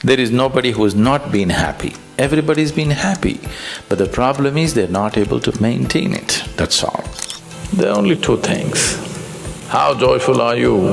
There is nobody who's not been happy. Everybody's been happy, but the problem is they're not able to maintain it, that's all. There are only two things. How joyful are you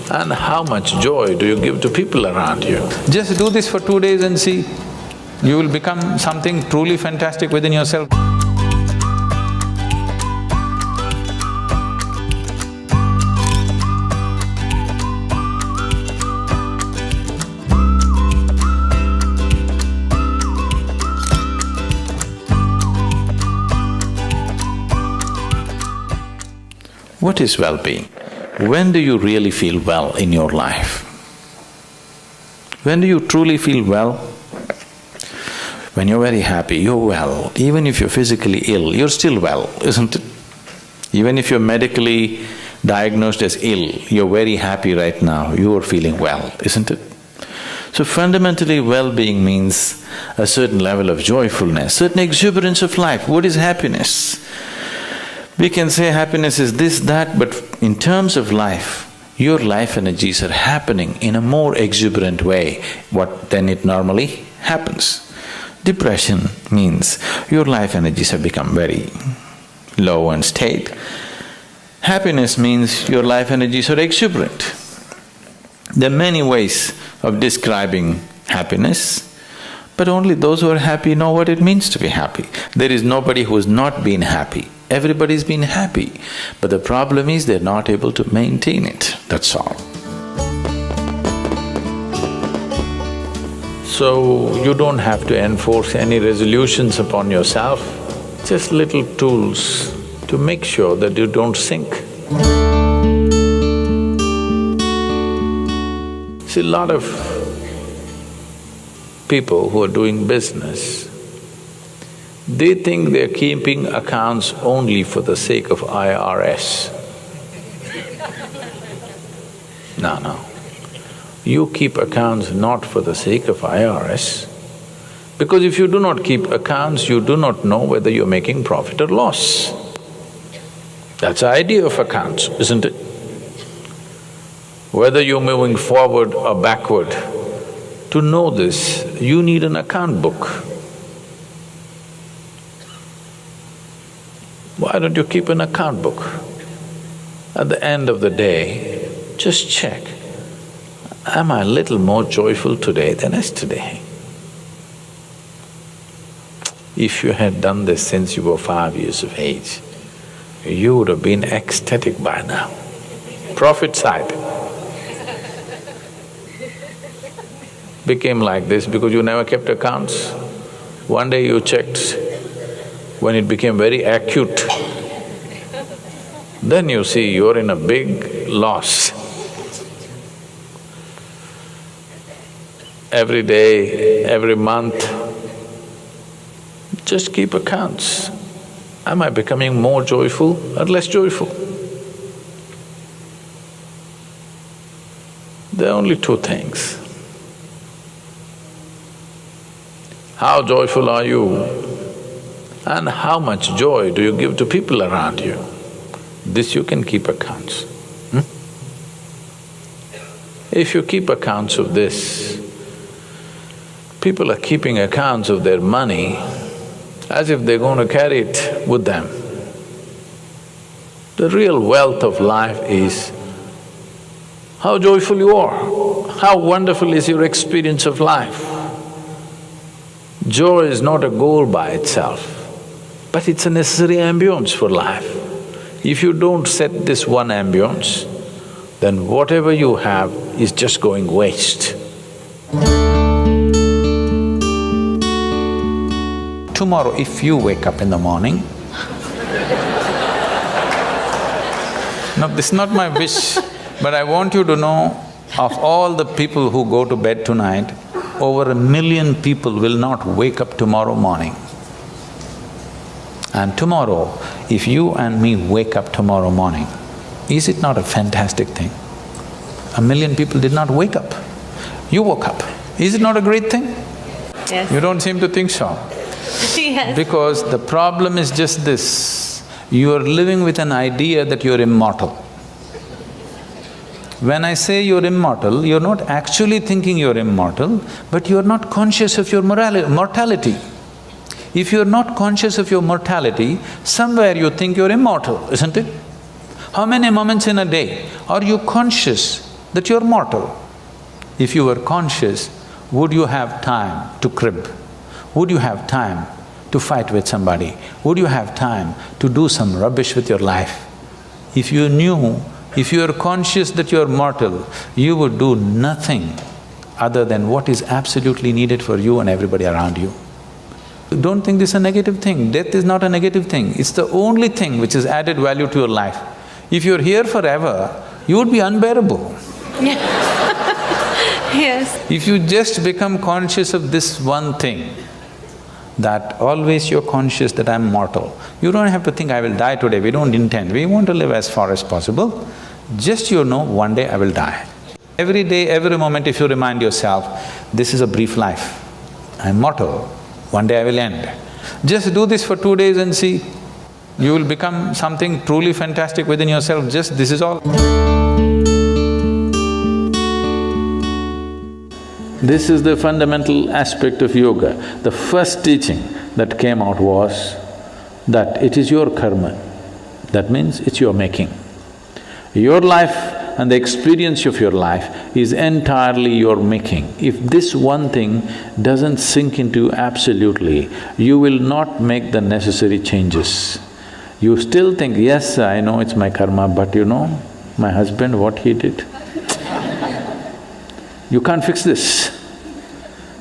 and how much joy do you give to people around you? Just do this for 2 days and see, you will become something truly fantastic within yourself. What is well-being? When do you really feel well in your life? When do you truly feel well? When you're very happy, you're well. Even if you're physically ill, you're still well, isn't it? Even if you're medically diagnosed as ill, you're very happy right now, you're feeling well, isn't it? So fundamentally, well-being means a certain level of joyfulness, certain exuberance of life. What is happiness? We can say happiness is this, that, but in terms of life, your life energies are happening in a more exuberant way than it normally happens. Depression means your life energies have become very low and state. Happiness means your life energies are exuberant. There are many ways of describing happiness, but only those who are happy know what it means to be happy. There is nobody who's not been happy. Everybody's been happy, but the problem is they're not able to maintain it, that's all. So, you don't have to enforce any resolutions upon yourself, just little tools to make sure that you don't sink. See, a lot of people who are doing business, they think they're keeping accounts only for the sake of IRS. No. You keep accounts not for the sake of IRS, because if you do not keep accounts, you do not know whether you're making profit or loss. That's the idea of accounts, isn't it? Whether you're moving forward or backward, to know this, you need an account book. Why don't you keep an account book? At the end of the day, just check, am I a little more joyful today than yesterday? If you had done this since you were 5 years of age, you would have been ecstatic by now. Profit side became like this because you never kept accounts. One day you checked, when it became very acute, then you see you're in a big loss. Every day, every month, just keep accounts. Am I becoming more joyful or less joyful? There are only two things. How joyful are you? And how much joy do you give to people around you? This you can keep accounts. If you keep accounts of this, people are keeping accounts of their money as if they're going to carry it with them. The real wealth of life is how joyful you are, how wonderful is your experience of life. Joy is not a goal by itself, but it's a necessary ambience for life. If you don't set this one ambience, then whatever you have is just going waste. Tomorrow, if you wake up in the morning… No, this is not my wish, but I want you to know, of all the people who go to bed tonight, over 1 million people will not wake up tomorrow morning. And tomorrow, if you and me wake up tomorrow morning, is it not a fantastic thing? 1 million people did not wake up, you woke up. Is it not a great thing? Yes. You don't seem to think so. Yes. Because the problem is just this, you are living with an idea that you're immortal. When I say you're immortal, you're not actually thinking you're immortal, but you're not conscious of your mortality. If you're not conscious of your mortality, somewhere you think you're immortal, isn't it? How many moments in a day are you conscious that you're mortal? If you were conscious, would you have time to crib? Would you have time to fight with somebody? Would you have time to do some rubbish with your life? If you knew, if you are conscious that you are mortal, you would do nothing other than what is absolutely needed for you and everybody around you. Don't think this is a negative thing. Death is not a negative thing. It's the only thing which has added value to your life. If you're here forever, you would be unbearable. Yes. If you just become conscious of this one thing, that always you're conscious that I'm mortal. You don't have to think, I will die today, we don't intend, we want to live as far as possible. Just you know, one day I will die. Every day, every moment if you remind yourself, this is a brief life, I'm mortal, one day I will end. Just do this for 2 days and see, you will become something truly fantastic within yourself, just this is all. This is the fundamental aspect of yoga. The first teaching that came out was that it is your karma. That means it's your making. Your life and the experience of your life is entirely your making. If this one thing doesn't sink into you absolutely, you will not make the necessary changes. You still think, yes, I know it's my karma, but you know, my husband, what he did, you can't fix this.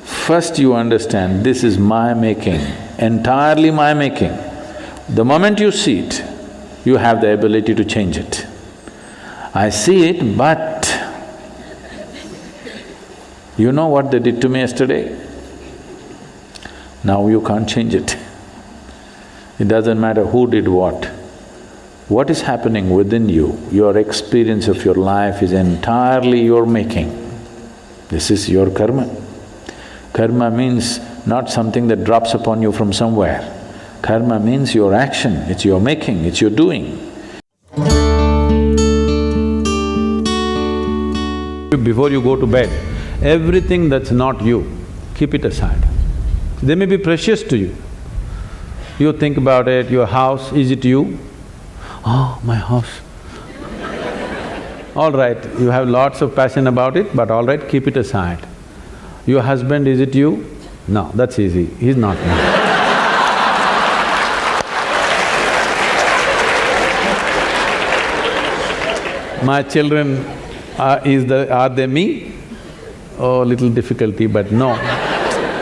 First you understand, this is my making, entirely my making. The moment you see it, you have the ability to change it. I see it, but you know what they did to me yesterday? Now you can't change it. It doesn't matter who did what. What is happening within you, your experience of your life is entirely your making. This is your karma. Karma means not something that drops upon you from somewhere. Karma means your action, it's your making, it's your doing. Before you go to bed, everything that's not you, keep it aside. They may be precious to you. You think about it, your house, is it you? Oh, my house. All right, you have lots of passion about it, but all right, keep it aside. Your husband, is it you? No, that's easy, he's not me. My children, are they me? Oh, little difficulty, but no,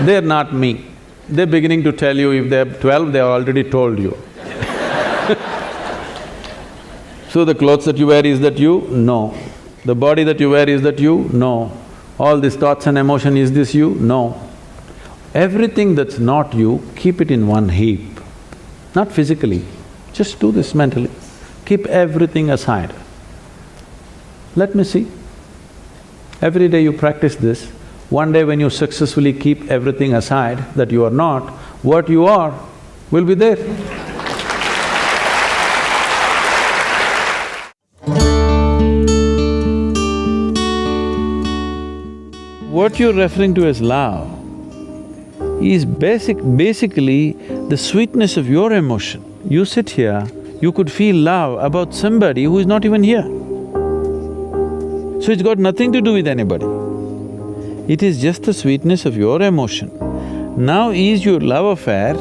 they're not me. They're beginning to tell you, if they're 12, they already told you. So the clothes that you wear, is that you? No. The body that you wear, is that you? No. All these thoughts and emotion, is this you? No. Everything that's not you, keep it in one heap. Not physically, just do this mentally. Keep everything aside. Let me see. Every day you practice this, one day when you successfully keep everything aside that you are not, what you are will be there. What you're referring to as love is basically the sweetness of your emotion. You sit here, you could feel love about somebody who is not even here. So it's got nothing to do with anybody. It is just the sweetness of your emotion. Now is your love affair,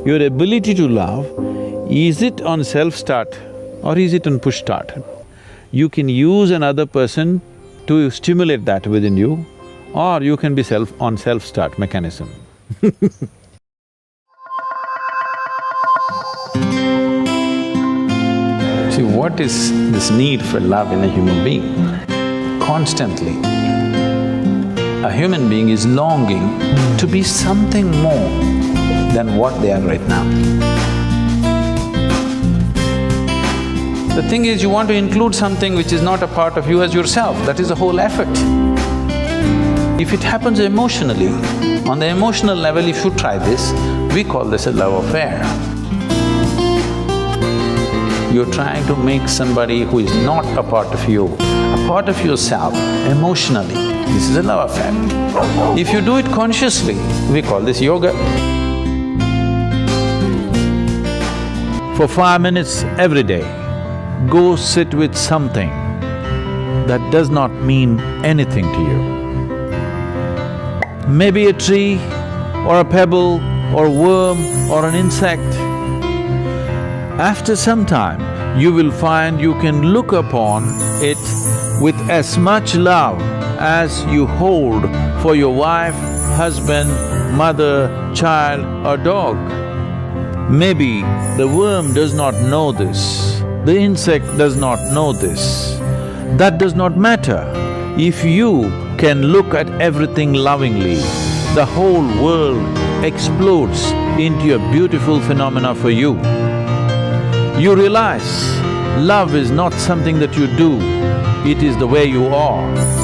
your ability to love, is it on self-start or is it on push-start? You can use another person to stimulate that within you, or you can be on self-start mechanism. See, what is this need for love in a human being? Constantly, a human being is longing to be something more than what they are right now. The thing is, you want to include something which is not a part of you as yourself, that is the whole effort. If it happens emotionally, on the emotional level, if you try this, we call this a love affair. You're trying to make somebody who is not a part of you, a part of yourself emotionally, this is a love affair. If you do it consciously, we call this yoga. For 5 minutes every day, go sit with something that does not mean anything to you. Maybe a tree, or a pebble, or a worm, or an insect. After some time, you will find you can look upon it with as much love as you hold for your wife, husband, mother, child or dog. Maybe the worm does not know this, the insect does not know this. That does not matter. If you can look at everything lovingly, the whole world explodes into a beautiful phenomena for you. You realize love is not something that you do, it is the way you are.